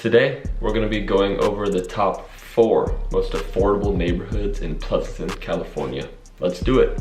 Today, we're going to be going over the top 4 most affordable neighborhoods in Pleasanton, California. Let's do it.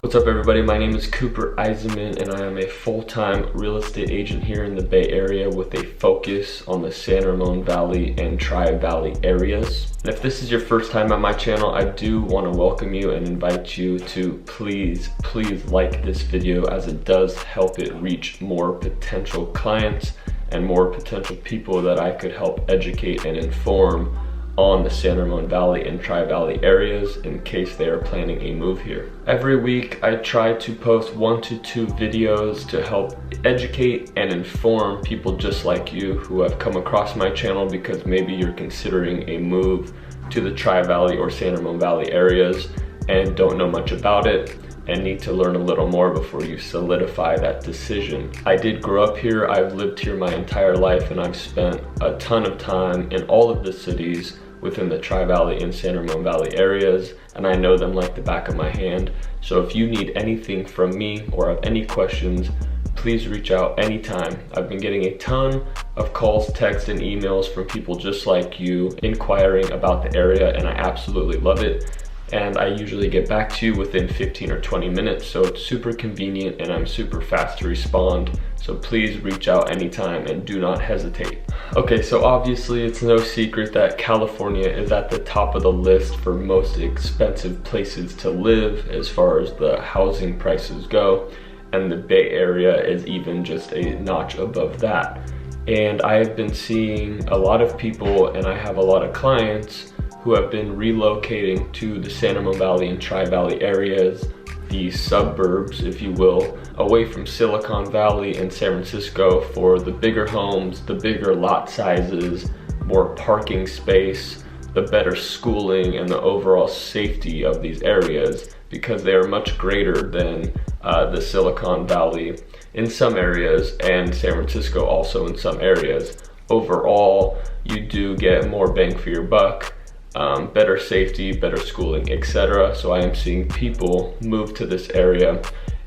What's up everybody, my name is Cooper Eisenmann and I am a full-time real estate agent here in the Bay Area with a focus on the San Ramon Valley and Tri-Valley areas. And if this is your first time at my channel, I do want to welcome you and invite you to please like this video, as it does help it reach more potential clients and more potential people that I could help educate and inform on the San Ramon Valley and Tri-Valley areas in case they are planning a move here. Every week I try to post 1 to 2 videos to help educate and inform people just like you who have come across my channel because maybe you're considering a move to the Tri-Valley or San Ramon Valley areas and don't know much about it and need to learn a little more before you solidify that decision. I did grow up here, I've lived here my entire life, and I've spent a ton of time in all of the cities within the Tri-Valley and San Ramon Valley areas, and I know them like the back of my hand. So if you need anything from me or have any questions, please reach out anytime. I've been getting a ton of calls, texts, and emails from people just like you inquiring about the area, and I absolutely love it. And I usually get back to you within 15 or 20 minutes, so it's super convenient and I'm super fast to respond. So please reach out anytime and do not hesitate. Okay, so obviously it's no secret that California is at the top of the list for most expensive places to live as far as the housing prices go, and the Bay Area is even just a notch above that. And I have been seeing a lot of people, and I have a lot of clients who have been relocating to the San Ramon Valley and Tri-Valley areas, the suburbs, if you will, away from Silicon Valley and San Francisco for the bigger homes, the bigger lot sizes, more parking space, the better schooling, and the overall safety of these areas, because they are much greater than the Silicon Valley in some areas and San Francisco also in some areas. Overall, you do get more bang for your buck. Better safety, better schooling, etc. So I am seeing people move to this area,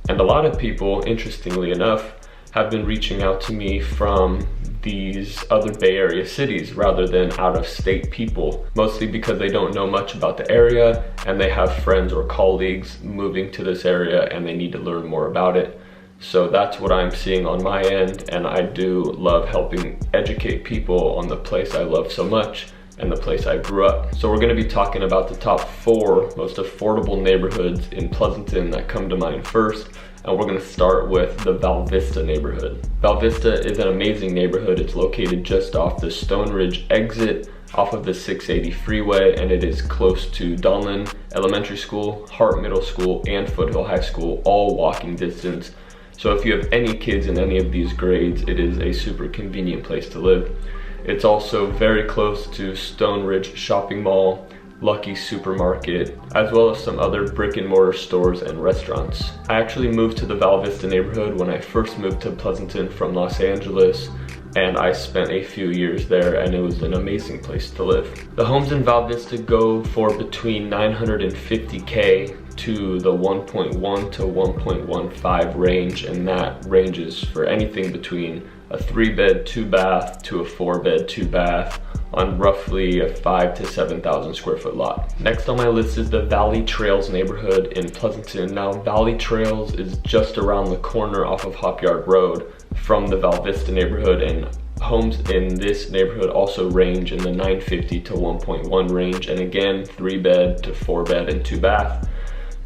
and a lot of people, interestingly enough, have been reaching out to me from these other Bay Area cities rather than out-of-state people, mostly because they don't know much about the area and they have friends or colleagues moving to this area and they need to learn more about it. So that's what I'm seeing on my end, and I do love helping educate people on the place I love so much and the place I grew up. So we're going to be talking about the top 4 most affordable neighborhoods in Pleasanton that come to mind first, and we're going to start with the Val Vista neighborhood. Val Vista is an amazing neighborhood. It's located just off the Stoneridge exit off of the 680 freeway, and it is close to Donlin Elementary School, Hart Middle School, and Foothill High School, all walking distance. So if you have any kids in any of these grades, it is a super convenient place to live. It's also very close to Stoneridge Shopping Mall, Lucky Supermarket, as well as some other brick and mortar stores and restaurants. I actually moved to the Val Vista neighborhood when I first moved to Pleasanton from Los Angeles, and I spent a few years there, and it was an amazing place to live. The homes in Val Vista go for between $950K to the 1.1 to 1.15 range, and that ranges for anything between a 3-bed, 2-bath to a 4-bed, 2-bath on roughly a 5,000 to 7,000 square foot lot. Next on my list is the Valley Trails neighborhood in Pleasanton. Now, Valley Trails is just around the corner off of Hop Yard Road from the Val Vista neighborhood, and homes in this neighborhood also range in the 950 to 1.1 range, and again 3-bed to 4-bed and 2-bath.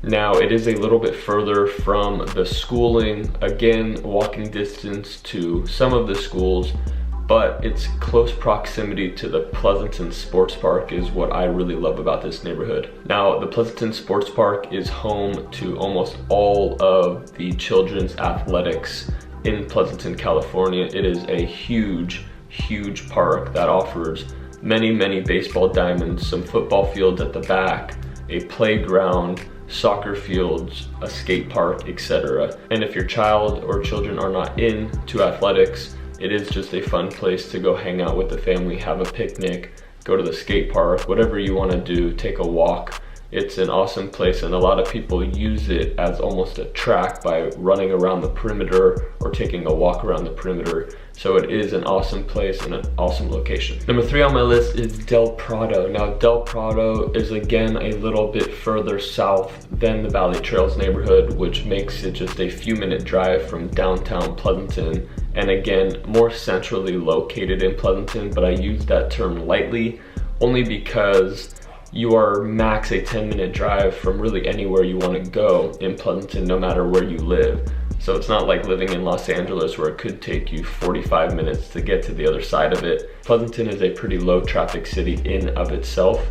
Now, it is a little bit further from the schooling, again walking distance to some of the schools, but its close proximity to the Pleasanton Sports Park is what I really love about this neighborhood. Now, the Pleasanton Sports Park is home to almost all of the children's athletics in Pleasanton, California. It is a huge park that offers many baseball diamonds, some football fields at the back, a playground, soccer fields, a skate park, etc. And if your child or children are not into athletics, it is just a fun place to go hang out with the family, have a picnic, go to the skate park, whatever you want to do, take a walk. It's an awesome place, and a lot of people use it as almost a track by running around the perimeter or taking a walk around the perimeter. So it is an awesome place and an awesome location. Number 3 on my list is Del Prado. Now, Del Prado is again a little bit further south than the Valley Trails neighborhood, which makes it just a few minute drive from downtown Pleasanton, and again, more centrally located in Pleasanton, but I use that term lightly only because you are max a 10-minute drive from really anywhere you want to go in Pleasanton, no matter where you live. So it's not like living in Los Angeles where it could take you 45 minutes to get to the other side of it. Pleasanton is a pretty low traffic city in of itself,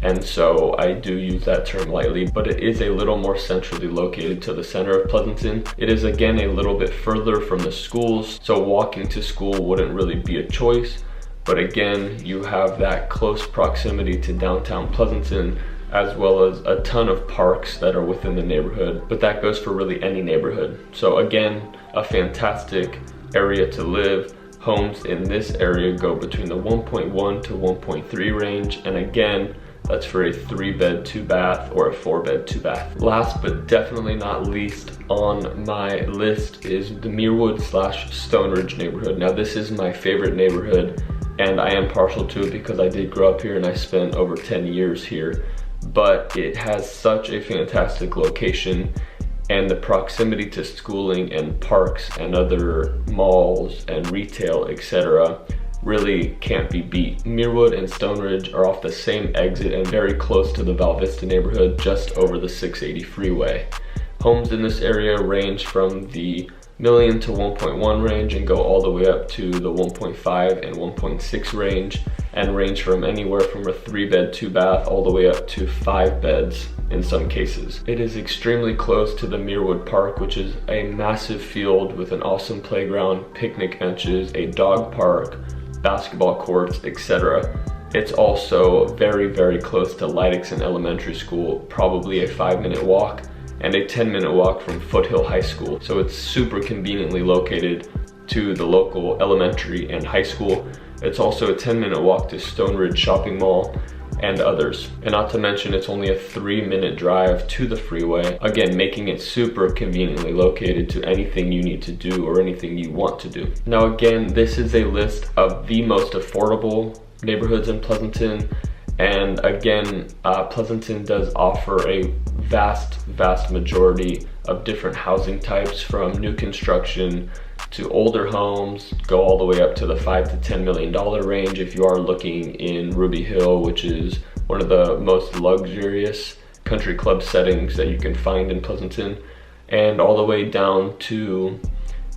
and so I do use that term lightly, but it is a little more centrally located to the center of Pleasanton. It is again a little bit further from the schools, so walking to school wouldn't really be a choice. But again, you have that close proximity to downtown Pleasanton, as well as a ton of parks that are within the neighborhood, but that goes for really any neighborhood. So again, a fantastic area to live. Homes in this area go between the 1.1 to 1.3 range, and again, that's for a 3-bed, 2-bath or a 4-bed, 2-bath. Last but definitely not least on my list is the Mirrorwood / Stoneridge neighborhood. Now, this is my favorite neighborhood, and I am partial to it because I did grow up here and I spent over 10 years here. But it has such a fantastic location, and the proximity to schooling and parks and other malls and retail, etc. really can't be beat. Mirrorwood and Stoneridge are off the same exit and very close to the Val Vista neighborhood, just over the 680 freeway. Homes in this area range from the million to 1.1 range and go all the way up to the 1.5 and 1.6 range, and range from anywhere from a 3-bed, 2-bath all the way up to 5 beds in some cases. It is extremely close to the Mirrorwood Park, which is a massive field with an awesome playground, picnic benches, a dog park, basketball courts, etc. It's also very close to Leidixon Elementary School, probably a 5-minute walk, and a 10-minute walk from Foothill High School. So it's super conveniently located to the local elementary and high school. It's also a 10-minute walk to Stoneridge Shopping Mall and others. And not to mention, it's only a 3-minute drive to the freeway, again, making it super conveniently located to anything you need to do or anything you want to do. Now again, this is a list of the most affordable neighborhoods in Pleasanton. And again, Pleasanton does offer a vast majority of different housing types, from new construction to older homes, go all the way up to the $5 to $10 million range if you are looking in Ruby Hill, which is one of the most luxurious country club settings that you can find in Pleasanton, and all the way down to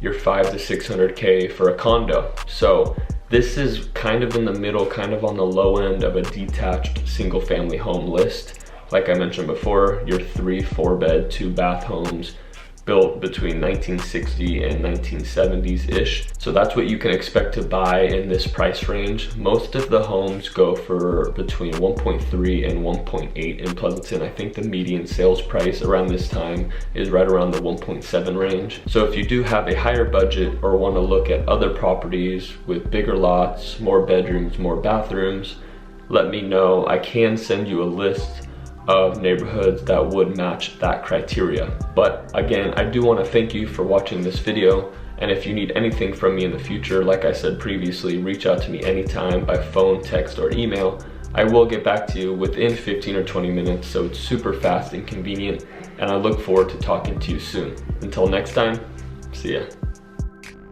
your $500 to $600K for a condo. So this is kind of in the middle, kind of on the low end of a detached single family home list. Like I mentioned before, your 3, 4-bed, 2-bath homes built between 1960 and 1970s-ish. So that's what you can expect to buy in this price range. Most of the homes go for between 1.3 and 1.8 in Pleasanton. I think the median sales price around this time is right around the 1.7 range. So if you do have a higher budget or want to look at other properties with bigger lots, more bedrooms, more bathrooms, let me know. I can send you a list of neighborhoods that would match that criteria. But again, I do want to thank you for watching this video, and if you need anything from me in the future, like I said previously, reach out to me anytime by phone, text, or email. I will get back to you within 15 or 20 minutes, so it's super fast and convenient, and I look forward to talking to you soon. Until next time, see ya.